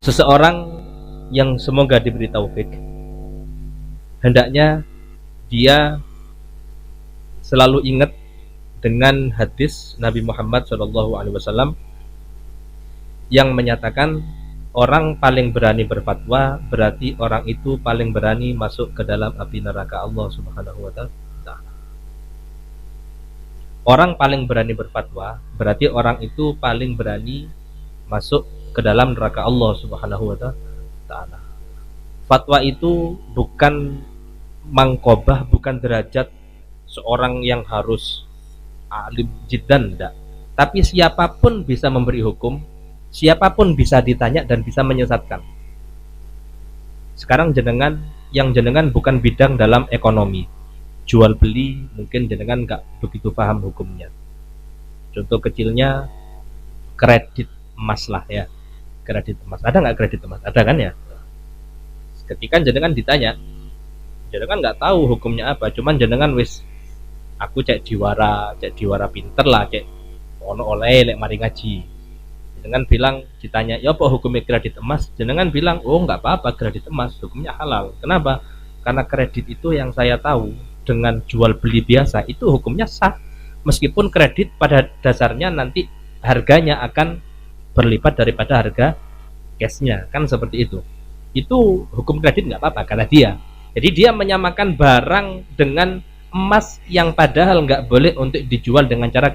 Seseorang yang semoga diberi taufik, hendaknya dia selalu ingat dengan hadis Nabi Muhammad SAW yang menyatakan orang paling berani berfatwa berarti orang itu paling berani masuk ke dalam api neraka Allah Subhanahu wa taala. Orang paling berani berfatwa berarti orang itu paling berani masuk ke dalam neraka Allah Subhanahu wa taala. Fatwa itu bukan mangkobah, bukan derajat seorang yang harus alim jiddan, enggak. Tapi siapapun bisa memberi hukum, siapapun bisa ditanya dan bisa menyesatkan. Sekarang yang jenengan bukan bidang dalam ekonomi, jual beli mungkin jenengan nggak begitu paham hukumnya. Contoh kecilnya kredit emas lah ya, kredit emas. Ada nggak kredit emas? Ada kan ya? Ketika jenengan ditanya, jenengan nggak tahu hukumnya apa, cuman jenengan wis aku cek diwara pinter lah, cek ono oleh lek mari ngaji. Jenengan bilang ditanya, "Ya apa hukumnya kredit emas?" Jenengan bilang, "Oh, nggak apa-apa, kredit emas hukumnya halal." Kenapa? Karena kredit itu yang saya tahu dengan jual beli biasa itu hukumnya sah. Meskipun kredit pada dasarnya nanti harganya akan berlipat daripada harga cashnya, kan seperti itu. Itu hukum kredit nggak apa-apa karena dia. Jadi dia menyamakan barang dengan emas yang padahal nggak boleh untuk dijual dengan cara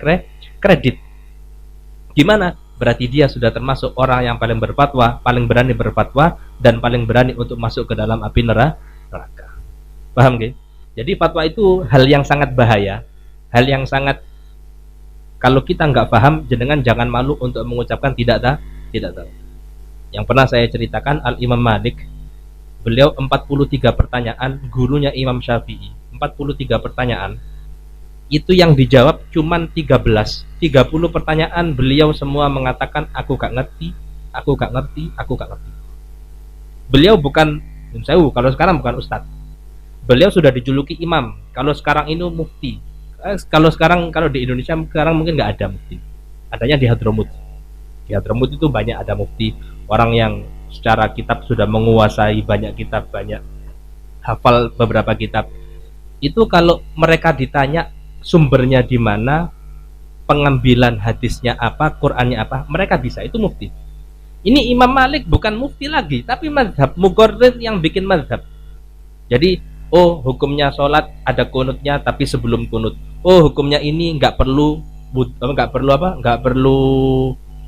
kredit. Gimana? Berarti dia sudah termasuk orang yang paling berfatwa, paling berani berfatwa, dan paling berani untuk masuk ke dalam api neraka. Paham gak? Jadi fatwa itu hal yang sangat bahaya, hal yang sangat, kalau kita nggak paham, jenengan jangan malu untuk mengucapkan tidak tahu. Yang pernah saya ceritakan, Al-Imam Malik, beliau 43 pertanyaan, gurunya Imam Syafi'i, 43 pertanyaan, itu yang dijawab cuman 13. 30 pertanyaan beliau semua mengatakan aku gak ngerti. Beliau bukan, kalau sekarang bukan ustadz, beliau sudah dijuluki imam, kalau sekarang ini mufti. Kalau di Indonesia sekarang mungkin gak ada mufti, adanya di Hadramut. Di Hadramut itu banyak ada mufti, orang yang secara kitab sudah menguasai banyak kitab, banyak hafal beberapa kitab. Itu kalau mereka ditanya sumbernya di mana, pengambilan hadisnya apa, Qur'annya apa, mereka bisa, itu mufti. Ini Imam Malik bukan mufti lagi, tapi mazhab, muqarrir yang bikin mazhab. Jadi, oh hukumnya sholat ada kunutnya tapi sebelum kunut. Oh hukumnya ini nggak perlu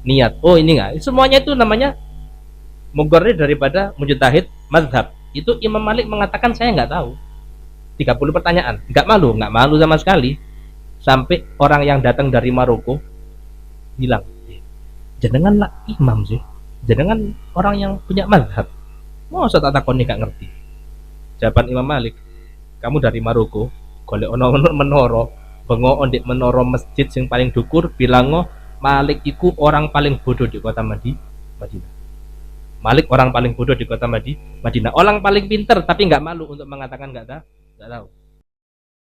niat. Oh ini nggak. Semuanya itu namanya muqarrir daripada mujtahid mazhab. Itu Imam Malik mengatakan saya nggak tahu. 30 pertanyaan, nggak malu sama sekali. Sampai orang yang datang dari Maroko bilang, jenengan lah imam sih, jenengan orang yang punya mazhab, mau saya tak takoni gak ngerti. Jawaban Imam Malik, kamu dari Maroko, golek ono menoro, bengo ondek menoro masjid yang paling dukur, bilang Malik iku orang paling bodoh di kota Madinah. Malik orang paling bodoh di kota Madinah, orang paling pinter tapi nggak malu untuk mengatakan nggak tahu.